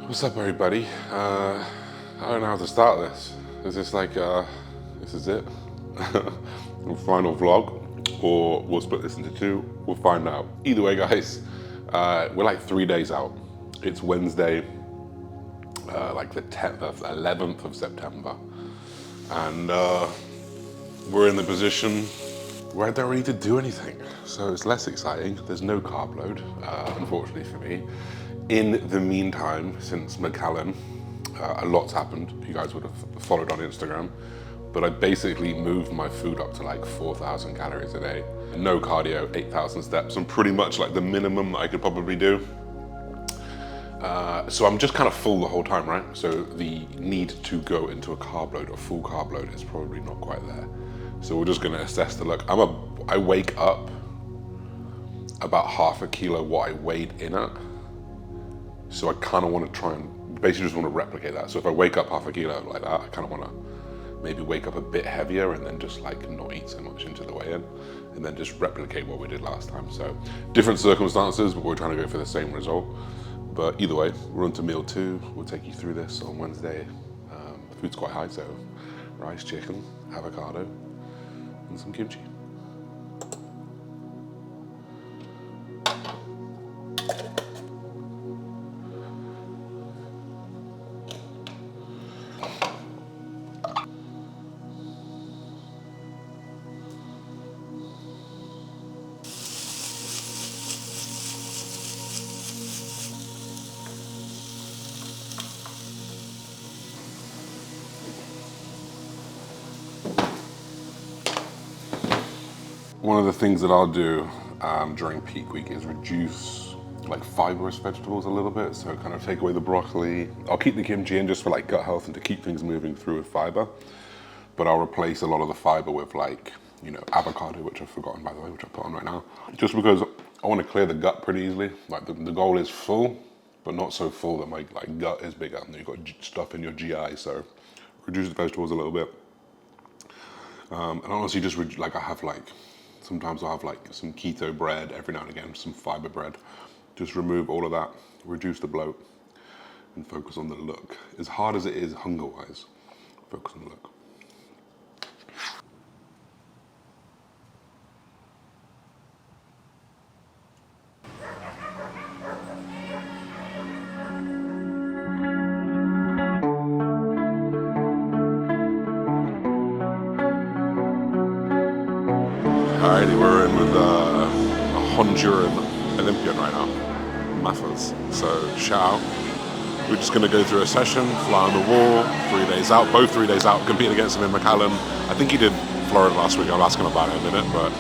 What's up, everybody? I don't know how to start this. Is this like, this is it? Final vlog? Or we'll split this into two, we'll find out. Either way, guys, we're like 3 days out. It's Wednesday, like the 11th of September. And we're in the position where I don't really need to do anything. So it's less exciting. There's no carb load, unfortunately for me. In the meantime, since Macallan, a lot's happened. You guys would have followed on Instagram. But I basically moved my food up to like 4,000 calories a day. No cardio, 8,000 steps, and pretty much like the minimum that I could probably do. So I'm just kind of full the whole time, right? So the need to go into a carb load, a full carb load, is probably not quite there. So we're just gonna assess the look. I wake up about half a kilo what I weighed in at. So I kind of want to try and basically just want to replicate that. So if I wake up half a kilo like that, I kind of want to maybe wake up a bit heavier and then just like not eat so much into the weigh-in, and then just replicate what we did last time. So different circumstances, but we're trying to go for the same result. But either way, we're on to meal 2. We'll take you through this on Wednesday. The food's quite high, so rice, chicken, avocado, and some kimchi. One of the things that I'll do during peak week is reduce like fibrous vegetables a little bit. So kind of take away the broccoli. I'll keep the kimchi in just for like gut health and to keep things moving through with fiber. But I'll replace a lot of the fiber with like, you know, avocado, which I've forgotten by the way, which I put on right now. Just because I want to clear the gut pretty easily. Like the goal is full, but not so full that my like gut is bigger and you've got stuff in your GI. So reduce the vegetables a little bit. And honestly, just like I have like, sometimes I'll have like some keto bread every now and again, some fiber bread. Just remove all of that, reduce the bloat, and focus on the look. As hard as it is hunger-wise, focus on the look. Alrighty, we're in with a Honduran Olympian right now, Mathers. So shout out. We're just gonna go through a session, fly on the wall, 3 days out, both 3 days out, competing against him in Macallan. I think he did Florida last week, I'll ask him about it in a minute, but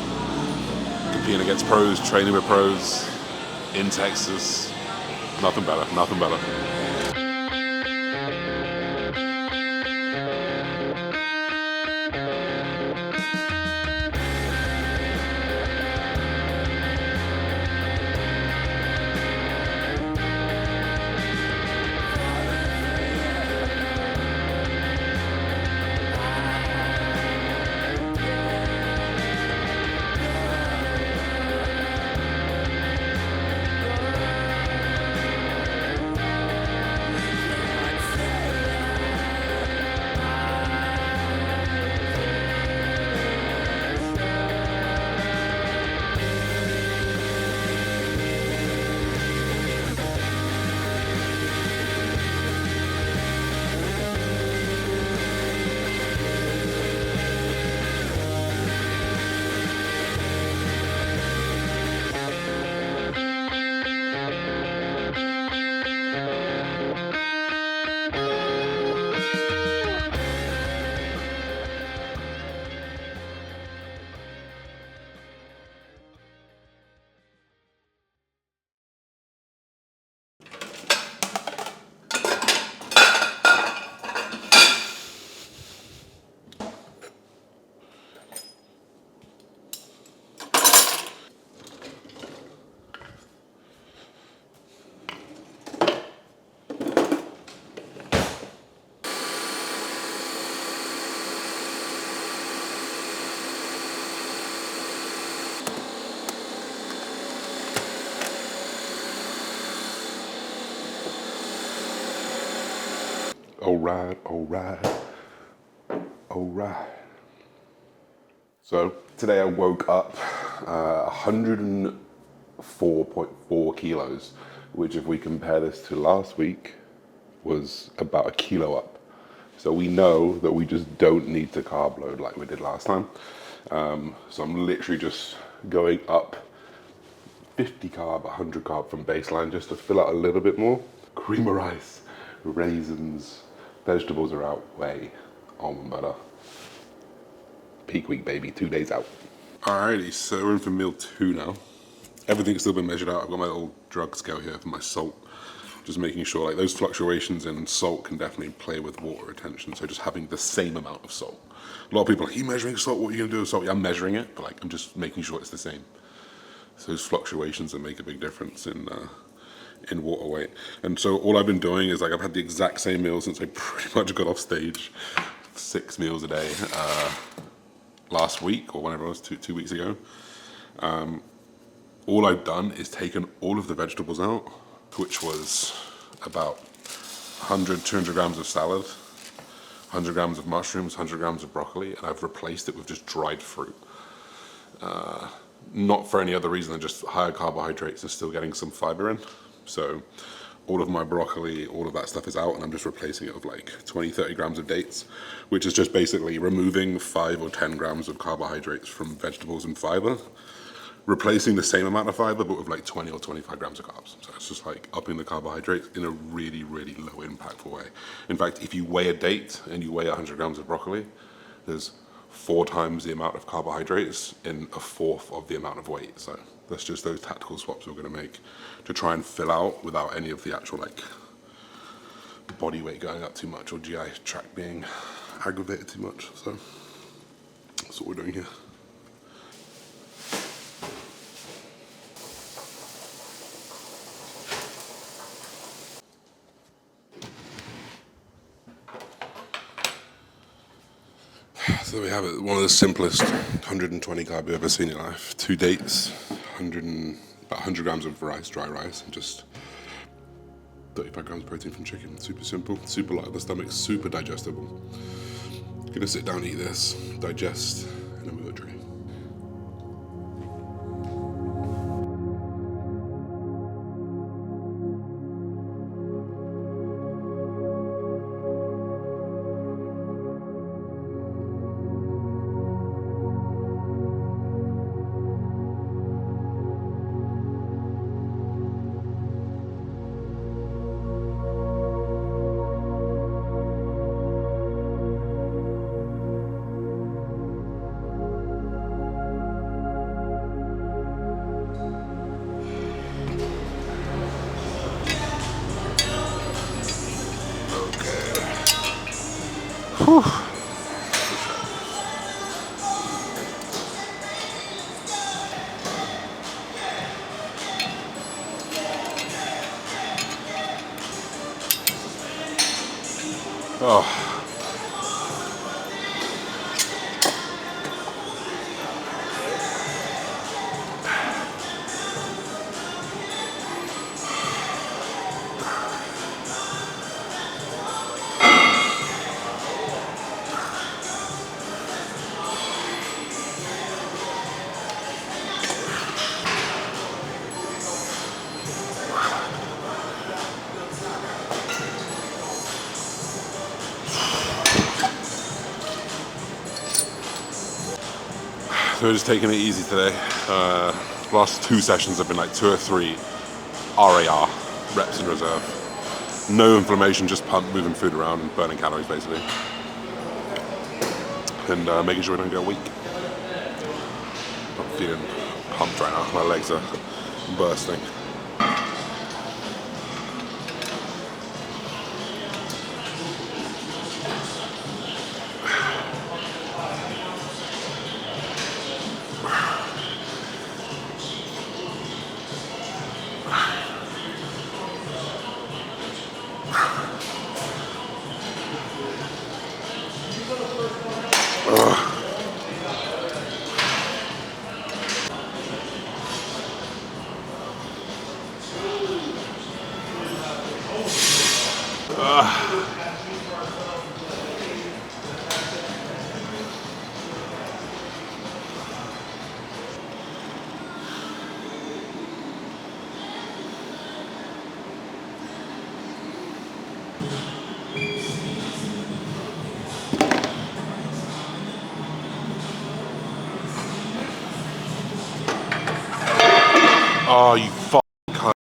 competing against pros, training with pros, in Texas, nothing better, nothing better. Alright, alright, alright. So today I woke up 104.4 kilos, which if we compare this to last week, was about a kilo up. So we know that we just don't need to carb load like we did last time. So I'm literally just going up 50 carb, 100 carb from baseline just to fill out a little bit more. Cream of rice, raisins, vegetables are out, whey, almond butter. Peak week, baby, 2 days out. Alrighty, so we're in for meal 2 now. Everything's still been measured out. I've got my little drug scale here for my salt. Just making sure like those fluctuations in salt can definitely play with water retention. So just having the same amount of salt. A lot of people are like, are you measuring salt? What are you gonna do with salt? Yeah, I'm measuring it, but like I'm just making sure it's the same. So those fluctuations that make a big difference in water weight. And so all I've been doing is like I've had the exact same meal since I pretty much got off stage. 6 meals a day last week or whenever it was, two weeks ago. All I've done is taken all of the vegetables out, which was about 100, 200 grams of salad, 100 grams of mushrooms, 100 grams of broccoli, and I've replaced it with just dried fruit. Not for any other reason than just higher carbohydrates and still getting some fiber in. So all of my broccoli, all of that stuff is out, and I'm just replacing it with like 20, 30 grams of dates, which is just basically removing 5 or 10 grams of carbohydrates from vegetables and fiber, replacing the same amount of fiber, but with like 20 or 25 grams of carbs. So it's just like upping the carbohydrates in a really, really low impactful way. In fact, if you weigh a date and you weigh 100 grams of broccoli, there's 4 times the amount of carbohydrates in a fourth of the amount of weight. So that's just those tactical swaps we're gonna make to try and fill out without any of the actual like body weight going up too much or GI tract being aggravated too much. So that's what we're doing here. So we have it, one of the simplest 120 carb you've ever seen in your life. 2 dates, about 100 grams of rice, dry rice, and just 35 grams of protein from chicken. Super simple, super light on the stomach, super digestible. Gonna sit down, eat this, digest, and then we'll go train. Whew. Oh. So we're just taking it easy today. Last 2 sessions have been like 2 or 3 RAR, reps in reserve. No inflammation, just pump, moving food around and burning calories basically. And making sure we don't go weak. I'm feeling pumped right now, my legs are bursting. Oh, you fucking cunt.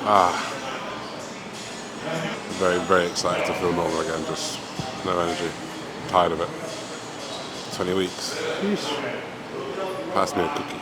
Oh. Very, very excited to feel normal again. Just no energy. Tired of it. 20 weeks. Yeesh. Pass me a cookie.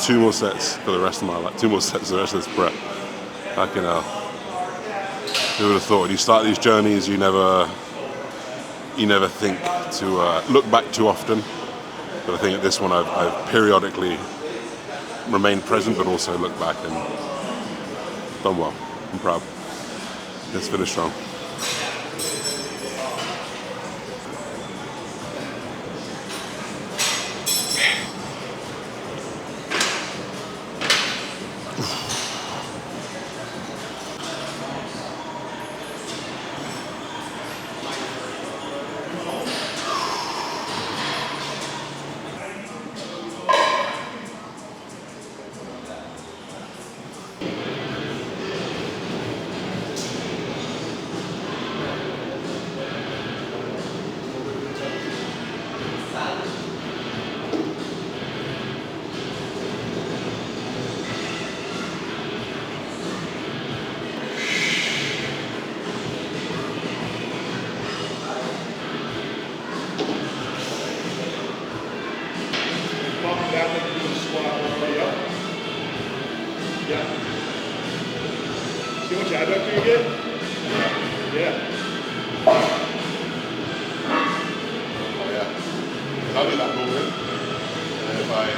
Two more sets for the rest of my life. Two more sets for the rest of this prep. Fucking hell. Who would have thought? When you start these journeys, you never think to look back too often. But I think at this one, I've periodically remained present, but also looked back and done well. I'm proud. Let's finish strong. See what you adductor you get? Yeah. I'll get that rolled in, and then if I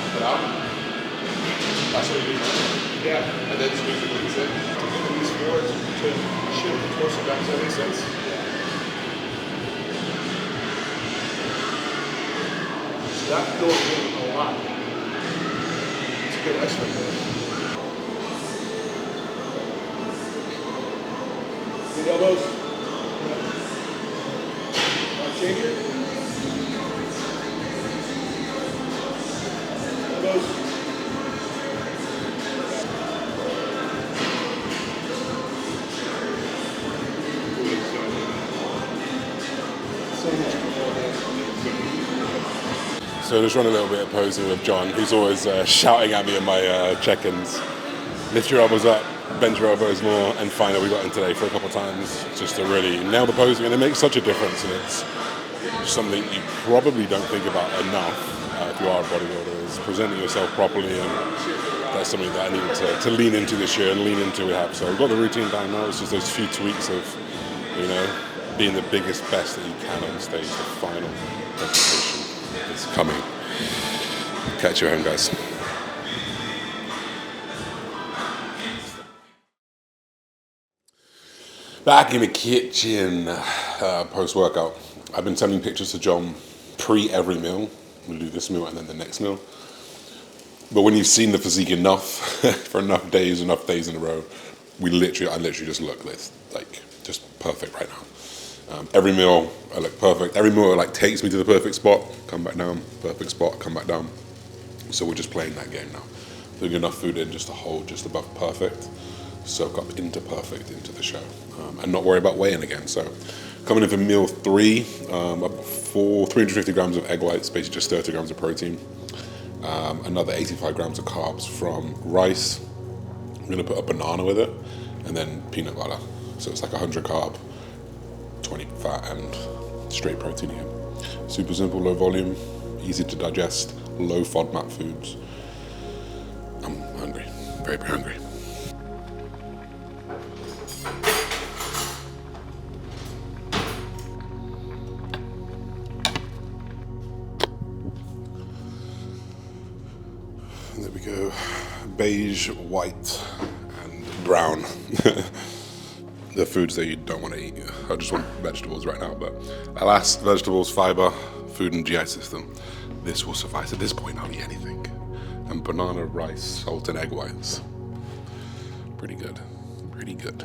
pump it out, that's what you do, right? Yeah. And then squeeze it with the tip. To get these forwards to shift the torso back, does that make sense? So that feels a lot. It's a good exercise. The elbows. Change it. Elbows. So just run a little bit of posing with John, who's always shouting at me in my check-ins. Lift your elbows up, bend your elbows more, and finally we got in today for a couple of times just to really nail the posing, and it makes such a difference, and it's something you probably don't think about enough if you are a bodybuilder, is presenting yourself properly, and that's something that I needed to lean into this year and lean into we have. So we've got the routine down now. It's just those few tweaks of, being the biggest, best that you can on stage. The final presentation is coming. Catch you at home, guys. Back in the kitchen, post-workout. I've been sending pictures to John pre every meal. We'll do this meal and then the next meal. But when you've seen the physique enough for enough days in a row, I literally just look this just perfect right now. Every meal I look perfect. Every meal takes me to the perfect spot, come back down, perfect spot, come back down. So we're just playing that game now. Putting enough food in just to hold just above perfect, soak up into perfect into the show, and not worry about weighing again. So coming in for meal 3, up for 350 grams of egg whites, basically just 30 grams of protein. Another 85 grams of carbs from rice. I'm going to put a banana with it, and then peanut butter. So it's 100 carb, 20 fat, and straight protein again. Super simple, low volume, easy to digest, low FODMAP foods. I'm hungry, very, very hungry. There we go, beige, white, and brown. The foods that you don't want to eat. I just want vegetables right now, but alas, vegetables, fiber, food and GI system. This will suffice. At this point, I'll eat anything. And banana, rice, salt, and egg whites. Pretty good, pretty good.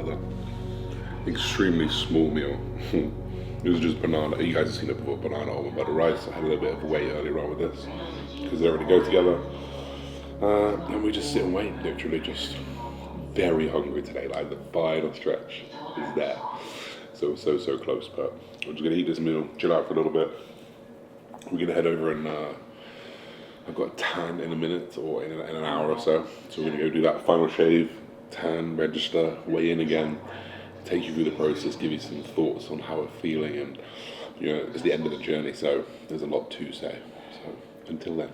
another extremely small meal. It was just banana. You guys have seen it before, banana almond butter rice. I had a little bit of whey earlier on with this because they already go together. And we just sit and wait, literally just very hungry today. Like the final stretch is there. So close, but we're just gonna eat this meal, chill out for a little bit. We're gonna head over and I've got a tan in a minute or in an hour or so. So we're gonna go do that final shave, tan, register, weigh in again, take you through the process, give you some thoughts on how we're feeling, and you know, it's the end of the journey, so there's a lot to say. So until then.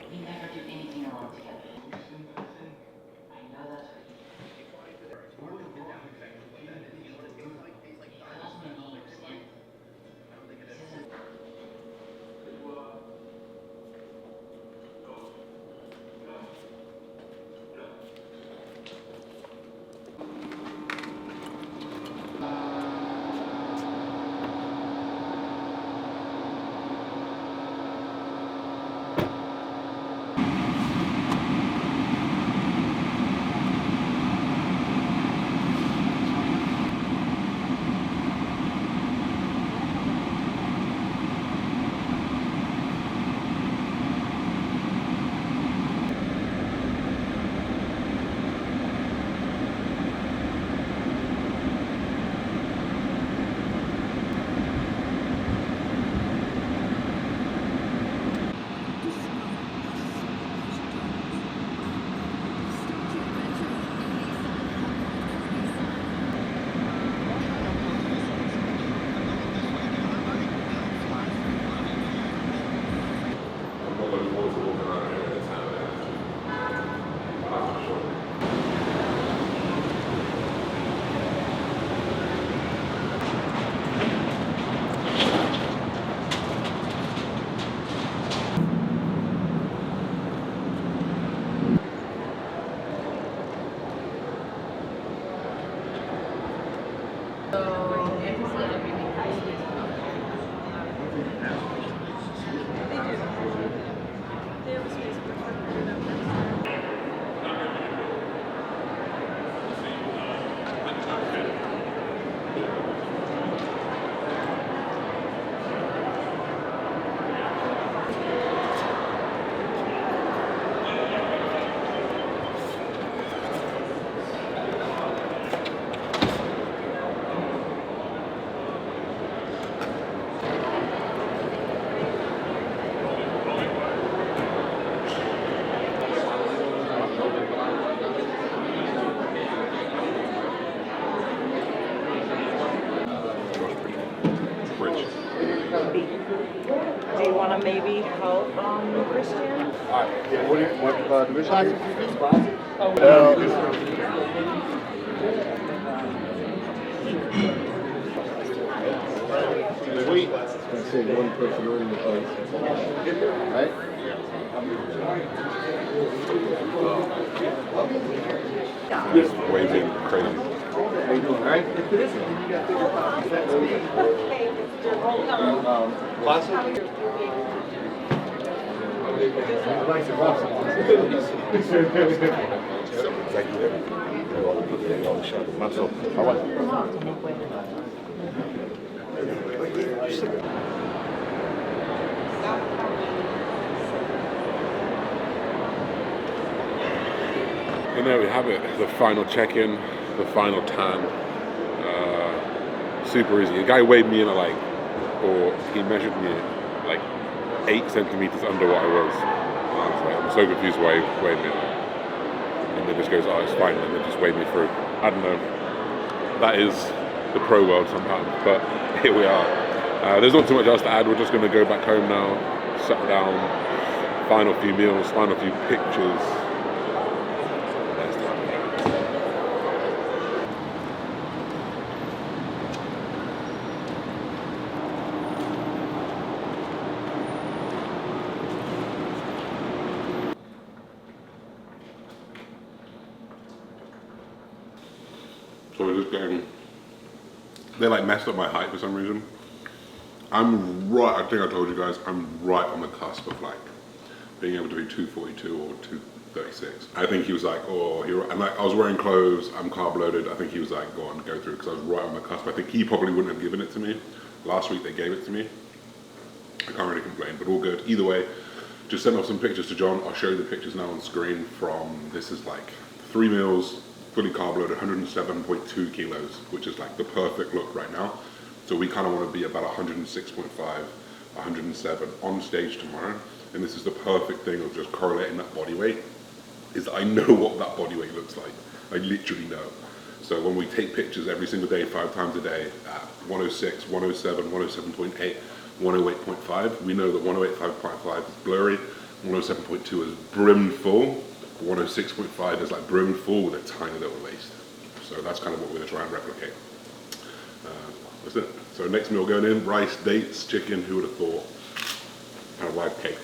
Do you want to maybe help Christian? What division? Wait. I say one person only. Right? Just waving crazy. How you doing? All right? Classic. And there we have it, the final check-in, the final tan. Super easy. The guy weighed me in at he measured me like 8 centimeters under what I was. I was like, I'm so confused why he weighed me. And then just goes, oh, it's fine, and then just weighed me through. I don't know. That is the pro world sometimes, but here we are. There's not too much else to add. We're just going to go back home now, settle down, final few meals, final few pictures. So we're just getting, they messed up my height for some reason. I'm right, I think I told you guys, I'm right on the cusp of being able to be 242 or 36. I think he was like, oh, and like I was wearing clothes, I'm carb loaded. I think he was like, go on, go through, because I was right on the cusp. I think he probably wouldn't have given it to me. Last week they gave it to me. I can't really complain, but all good. Either way, just send off some pictures to John. I'll show you the pictures now on screen from, this is like 3 meals, fully carb loaded, 107.2 kilos, which is like the perfect look right now. So we kind of want to be about 106.5, 107 on stage tomorrow. And this is the perfect thing of just correlating that body weight, is that I know what that body weight looks like. I literally know. So when we take pictures every single day, 5 times a day, at 106, 107, 107.8, 108.5, we know that 108.5 is blurry, 107.2 is brimmed full, 106.5 is like brimmed full with a tiny little waist. So that's kind of what we're going to try and replicate. That's it. So next meal going in, rice, dates, chicken, who would have thought, and a live cake.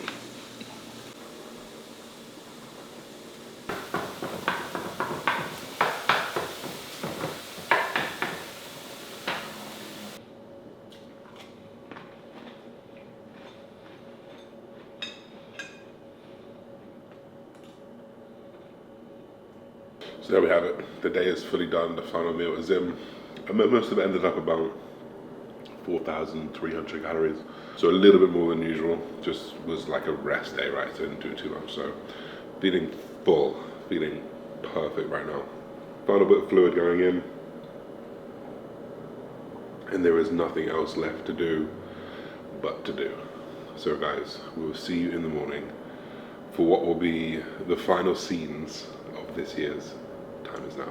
So there we have it. The day is fully done. The final meal is in. I must have ended up about 4,300 calories. So a little bit more than usual. Just was like a rest day, right? So I didn't do too much. So feeling full, feeling perfect right now. Final bit of fluid going in. And there is nothing else left to do but to do. So guys, we will see you in the morning for what will be the final scenes of this year's Time Is Now.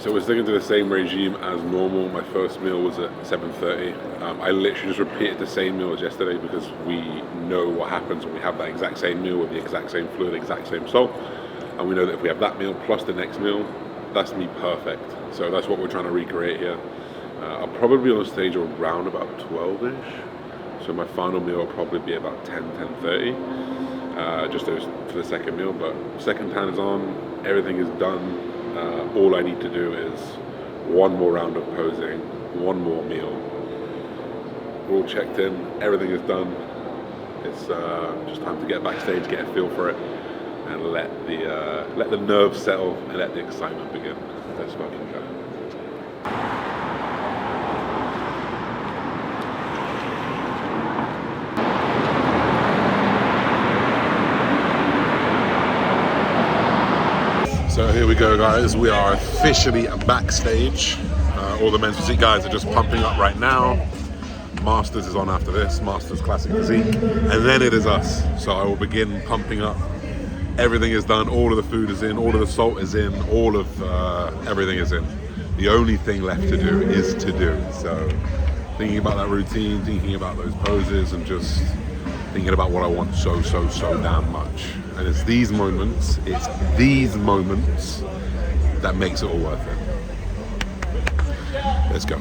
So we're sticking to the same regime as normal. My first meal was at 7:30. I literally just repeated the same meal as yesterday because we know what happens when we have that exact same meal with the exact same fluid, exact same salt. And we know that if we have that meal plus the next meal, that's me perfect. So that's what we're trying to recreate here. I'll probably be on stage around about 12-ish. So my final meal will probably be about 10:30, just for the second meal. But second tan is on, everything is done. All I need to do is one more round of posing, one more meal. We're all checked in, everything is done. It's just time to get backstage, get a feel for it, and let the nerves settle and let the excitement begin. Let's fucking go. So here we go, guys. We are officially backstage. All the men's physique guys are just pumping up right now. Masters is on after this, Masters Classic Physique. And then it is us. So I will begin pumping up. Everything is done, all of the food is in, all of the salt is in, all of everything is in. The only thing left to do is to do. So thinking about that routine, thinking about those poses, and just thinking about what I want so damn much. And it's these moments that makes it all worth it. Let's go.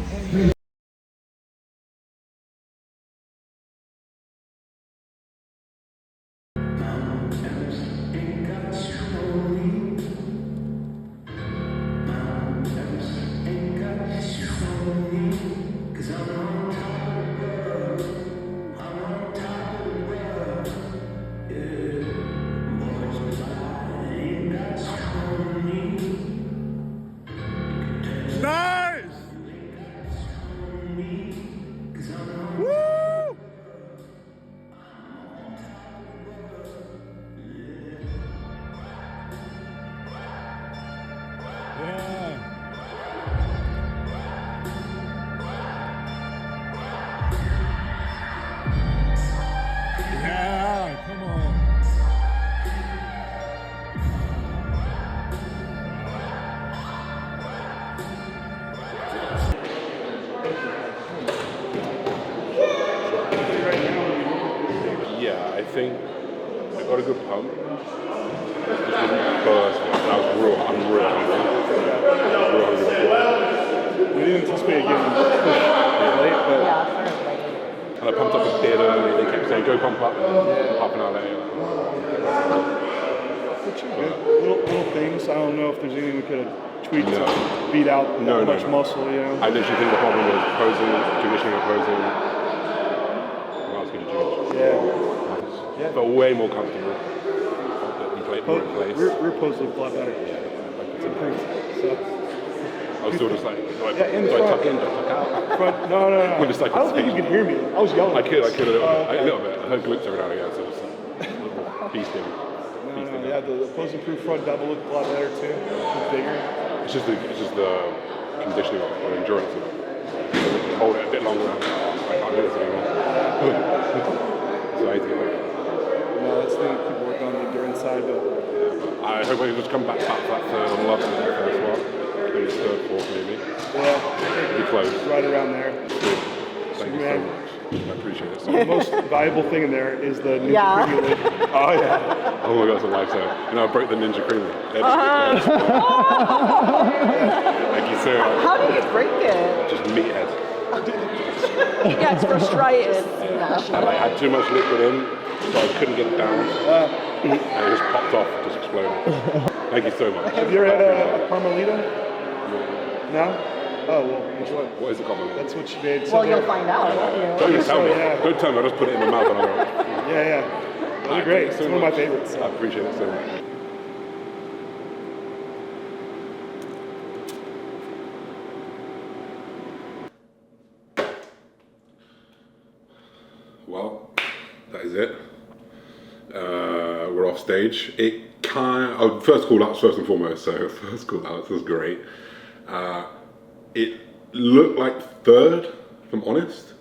pacing. I got a good pump. It just wasn't burst. I was real hungry. We didn't anticipate getting pushed late, but And I pumped up a bit early. They kept saying, go pump up. And half an hour later. little things. I don't know if there's anything we could have tweaked to beat out that much muscle, you know. I literally think the problem was posing, conditioning and posing. What else could you change? Yeah. But way more comfortable. More in place. Rear pose looked a lot better. It's improved. So. I was still just like, do I tuck in, do I tuck out? Front, no. I'm just like, I don't think you could hear me. I was yelling. I could a little bit. Okay. A little bit. I heard glutes every now and again, so it's like feasting. Yeah, the pose improved front double looked a lot better too. Bigger. It's just the conditioning of it, or endurance of it. Hold it a bit longer. I can't do this anymore. So I need to get back. No, that's the thing people work on the endurance side, but I hope I can just come back to that third. I'd love to do the first one. Maybe third, fourth, maybe. yeah, Be close. right around there. Thank you so much. I appreciate it so The much. most valuable thing in there is the Ninja Yeah. Creamy lid. Oh yeah. Oh my god, it's a lifesaver. You know, I broke the Ninja Creamy. Thank you so much. How did you break it? Just meathead. Yeah, it's frustrated. I had too much liquid in, so I couldn't get it down. And it just popped off, just exploded. Thank you so much. Have you ever had a Carmelita? No? Oh well, which one? What is the compliment? That's what she made. Well, you'll find out. Don't even tell me. Yeah. Don't tell me. I'll just put it in my mouth and I'll go. Yeah. They're great. It's one of my favorites. I appreciate it so much. Well, that is it. We're off stage. First call outs first and foremost. So first call outs was great. It looked like third, if I'm honest.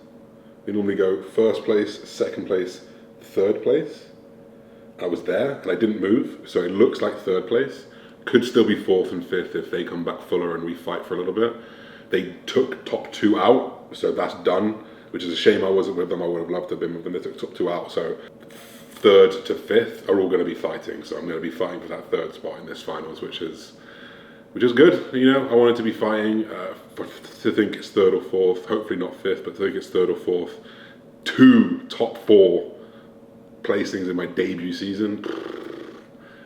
We normally go first place, second place, third place. I was there and I didn't move, so it looks like third place. Could still be fourth and fifth if they come back fuller and we fight for a little bit. They took top two out, so that's done, which is a shame I wasn't with them. I would have loved to have been with them. They took top two out, so third to fifth are all going to be fighting. So I'm going to be fighting for that third spot in this finals, which is good. You know, I wanted to be fighting to think it's third or fourth. Hopefully not fifth, but to think it's third or fourth. 2 top 4 placings in my debut season.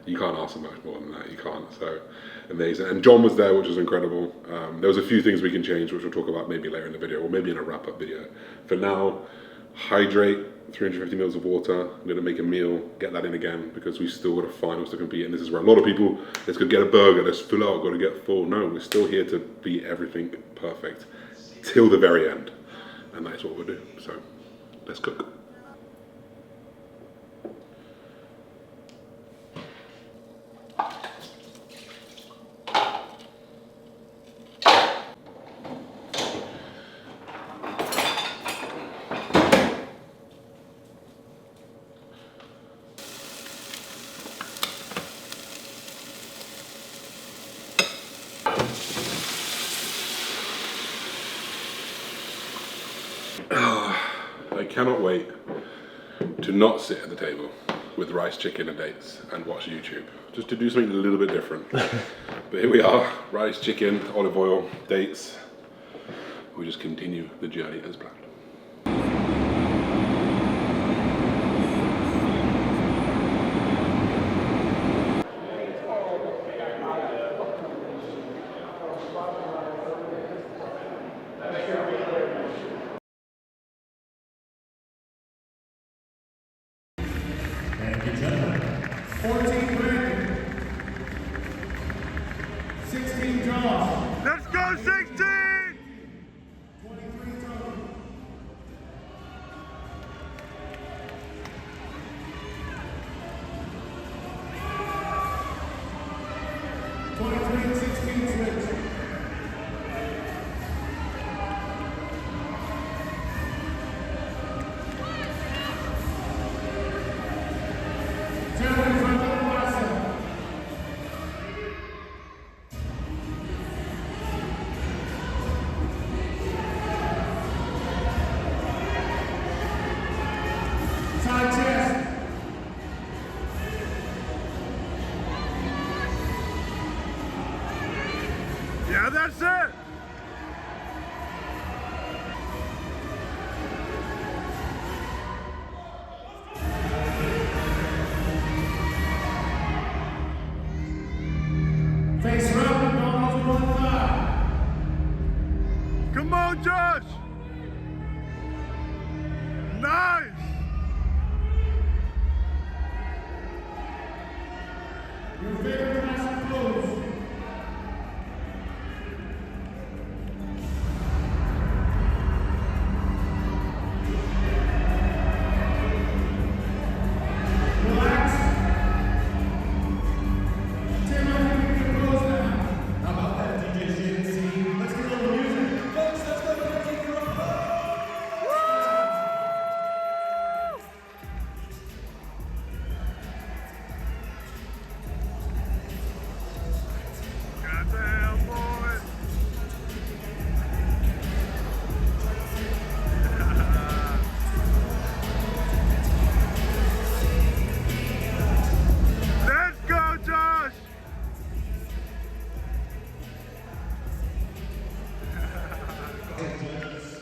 You can't ask for much more than that. You can't. So amazing. And John was there, which was incredible. There was a few things we can change, which we'll talk about maybe later in the video, or maybe in a wrap-up video. For now, hydrate. 350 mils of water. I'm going to make a meal, get that in again, because we still got a finals to compete, and this is where a lot of people, let's go get a burger, let's fill out, got to get full. No, we're still here to be everything perfect till the very end, and that is what we'll do. So let's cook. I cannot wait to not sit at the table with rice, chicken and dates and watch YouTube. Just to do something a little bit different. But here we are, rice, chicken, olive oil, dates. We just continue the journey as planned. Thank you, gentlemen. 14 win, 16 draws. Let's go 16! 23 total. Come on, Josh! Nice! Your favorite classic clothes. Relax. Tim, I think we can close now. How about that, DJ CNC? Let's get a little music. Folks, let's go to the team for a Goddamn, boy! Let's go, Josh!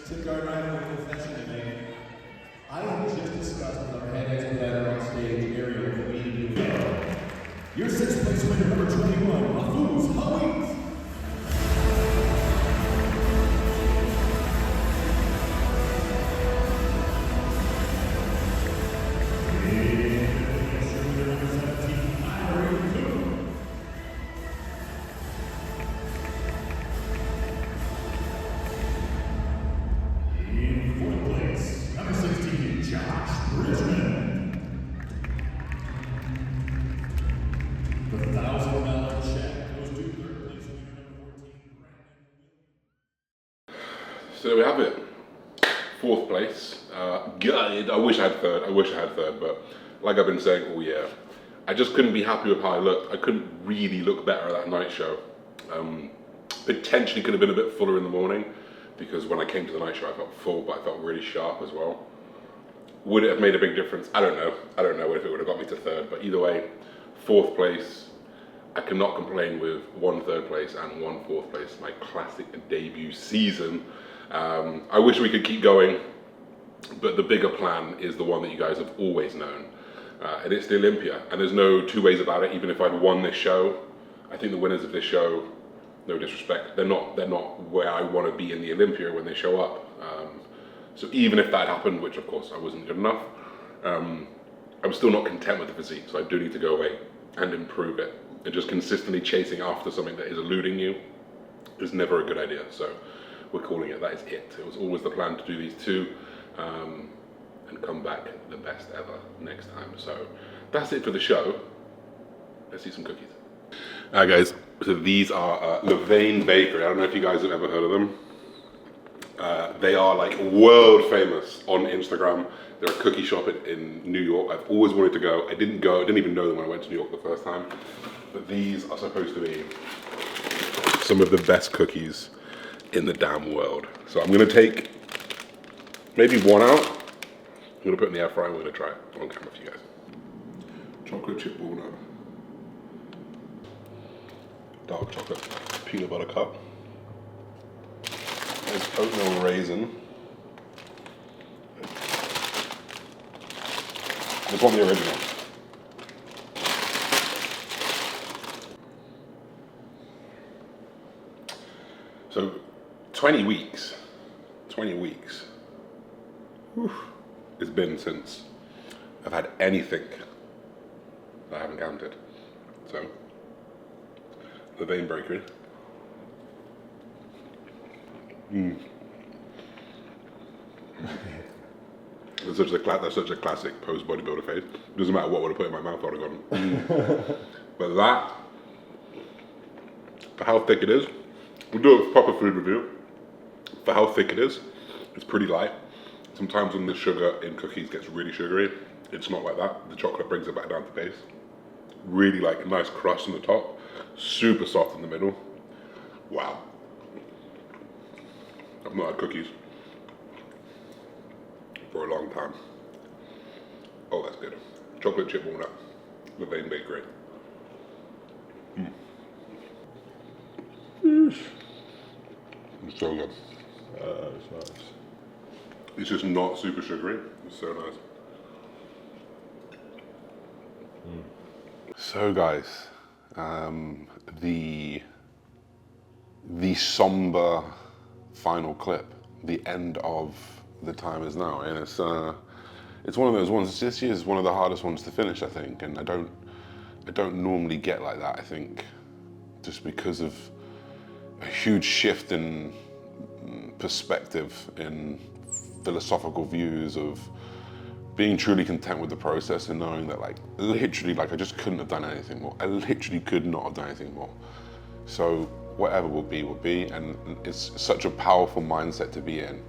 Tim Garnett with confession today. I have just discussed with our head expediter on stage, Ariel, that we need to go. Your sixth place winner, number 21, Mahfouz Howies. In fourth place, number 16, Josh Bridgman. The $1,000 check goes to third place winner, number 14, Brandon. So there we have it. Fourth place. Good. I wish I had third. But like I've been saying all year, I just couldn't be happy with how I looked. I couldn't really look better at that night show. Potentially could have been a bit fuller in the morning, because when I came to the night show I felt full, but I felt really sharp as well. Would it have made a big difference? I don't know. I don't know if it would have got me to third, but either way, fourth place. I cannot complain with one third place and one fourth place. My classic debut season. I wish we could keep going, but the bigger plan is the one that you guys have always known. And it's the Olympia, and there's no two ways about it. Even if I'd won this show, I think the winners of this show, no disrespect, they're not where I want to be in the Olympia when they show up. So even if that happened, which of course I wasn't good enough, I'm still not content with the physique. So I do need to go away and improve it. And just consistently chasing after something that is eluding you is never a good idea. So we're calling it, that is it. It was always the plan to do these two and come back the best ever next time. So that's it for the show. Let's eat some cookies. Alright guys, so these are Levain Bakery. I don't know if you guys have ever heard of them. They are like world famous on Instagram. They're a cookie shop in New York. I've always wanted to go. I didn't even know them when I went to New York the first time. But these are supposed to be some of the best cookies in the damn world. So I'm gonna take maybe one out. I'm gonna put it in the air fryer and we're gonna try it on camera for you guys. Chocolate chip walnut. Dark chocolate peanut butter cup. There's oatmeal raisin. This one, the original. So 20 weeks. Whew, it's been since I've had anything that I haven't counted. So, Levain Bakery. That's such a classic post bodybuilder face. Doesn't matter what I would have put in my mouth, I would have gone. But that, for how thick it is, we'll do a proper food review. For how thick it is, it's pretty light. Sometimes when the sugar in cookies gets really sugary, it's not like that. The chocolate brings it back down to base. Really like a nice crust on the top, super soft in the middle. Wow. I've not had cookies for a long time. Oh, that's good. Chocolate chip walnut, Levain Bakery. It's so good. It's nice. It's just not super sugary. It's so nice. So guys, the somber final clip, the end of The Time Is Now, and it's one of those ones. This year is one of the hardest ones to finish, I think, and I don't normally get like that. I think just because of a huge shift in perspective, in philosophical views of being truly content with the process and knowing that, like, literally, like, I just couldn't have done anything more. I literally could not have done anything more. So whatever will be, and it's such a powerful mindset to be in.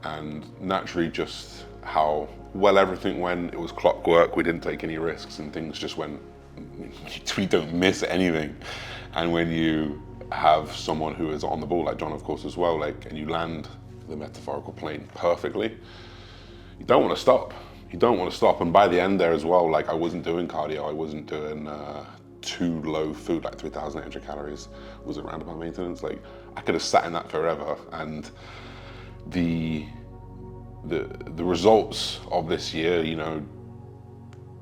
And naturally, just how well everything went, it was clockwork, we didn't take any risks, and things just went, we don't miss anything. And when you have someone who is on the ball, like John, of course, as well, like, and you land the metaphorical plane perfectly, you don't want to stop. You don't want to stop. And by the end there as well, like, I wasn't doing cardio, I wasn't doing too low food, like 3,800 calories was around about maintenance. Like, I could have sat in that forever, and the results of this year, you know,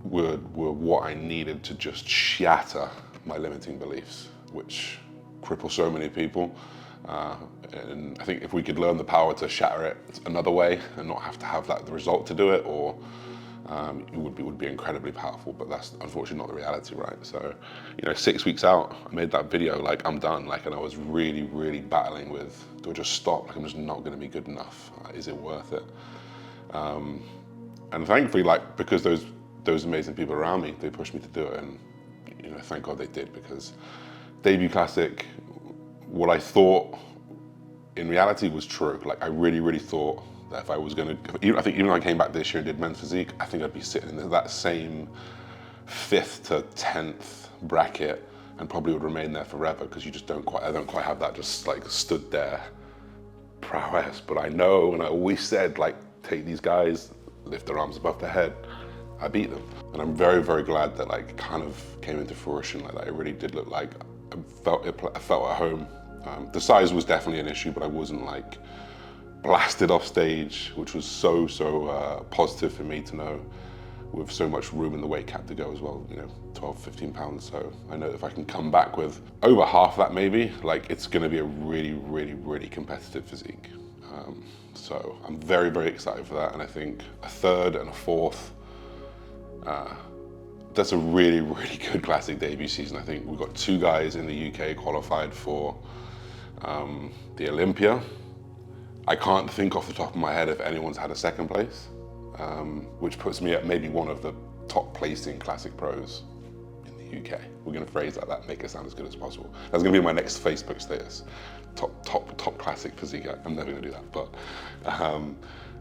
were what I needed to just shatter my limiting beliefs, which cripple so many people. And I think if we could learn the power to shatter it another way and not have to have that the result to do it, or it would be incredibly powerful. But that's unfortunately not the reality, right? So, you know, 6 weeks out, I made that video, like, I'm done, like, and I was really, really battling with, do I just stop? Like, I'm just not going to be good enough. Is it worth it? And thankfully, like, because those amazing people around me, they pushed me to do it, and, you know, thank God they did, because debut classic, what I thought in reality was true. Like, I really, really thought that if I was gonna, I think even when I came back this year and did men's physique, I think I'd be sitting in that same 5th to 10th bracket and probably would remain there forever, because you just I don't quite have that just, like, stood there prowess. But I know, and I always said, like, take these guys, lift their arms above their head, I beat them. And I'm very, very glad that, like, kind of came into fruition like that. It really did look like I felt at home. The size was definitely an issue, but I wasn't, like, blasted off stage, which was so positive for me to know, with so much room in the weight cap to go as well, you know, 12, 15 pounds. So I know if I can come back with over half that maybe, like, it's gonna be a really, really, really competitive physique. So I'm very, very excited for that. And I think a 3rd and a 4th, that's a really, really good classic debut season. I think we've got 2 guys in the UK qualified for the Olympia. I can't think off the top of my head if anyone's had a 2nd place, which puts me at maybe one of the top placing classic pros in the UK. We're gonna phrase like that, make it sound as good as possible. That's gonna be my next Facebook status. Top classic physique. I'm never gonna do that, but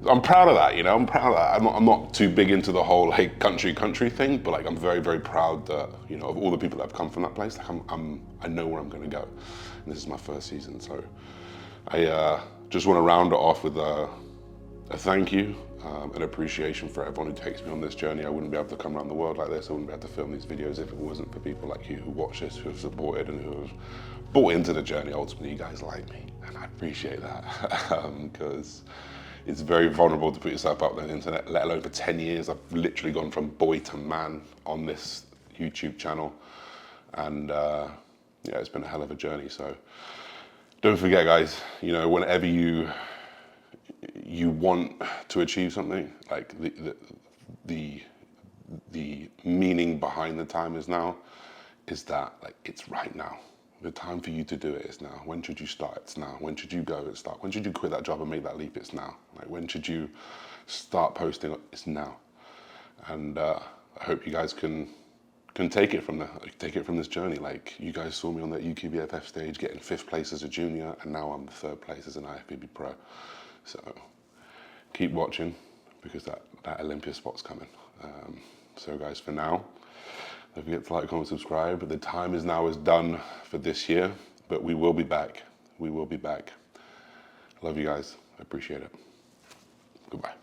I'm proud of that, you know, I'm proud of that. I'm not too big into the whole, like, country thing, but, like, I'm very, very proud that, you know, of all the people that have come from that place, like, I know where I'm gonna go. And this is my 1st season, so I just want to round it off with a thank you, an appreciation for everyone who takes me on this journey. I wouldn't be able to come around the world like this. I wouldn't be able to film these videos if it wasn't for people like you who watch this, who have supported and who have bought into the journey. Ultimately, you guys like me, and I appreciate that, because it's very vulnerable to put yourself out there on the internet, let alone for 10 years. I've literally gone from boy to man on this YouTube channel, and yeah, it's been a hell of a journey. So don't forget, guys, you know, whenever you want to achieve something, like, the meaning behind the time is now, is that, like, it's right now. The time for you to do it is now. When should you start? It's now. When should you go? It's start. When should you quit that job and make that leap? It's now. Like, when should you start posting? It's now. And I hope you guys can take it from there. Like, take it from this journey. Like, you guys saw me on that UKBFF stage getting 5th place as a junior, and now I'm 3rd place as an IFBB pro. So keep watching, because that Olympia spot's coming. So guys, for now, don't forget to like, comment, subscribe. The time is now done for this year, but we will be back. We will be back. Love you guys. I appreciate it. Goodbye.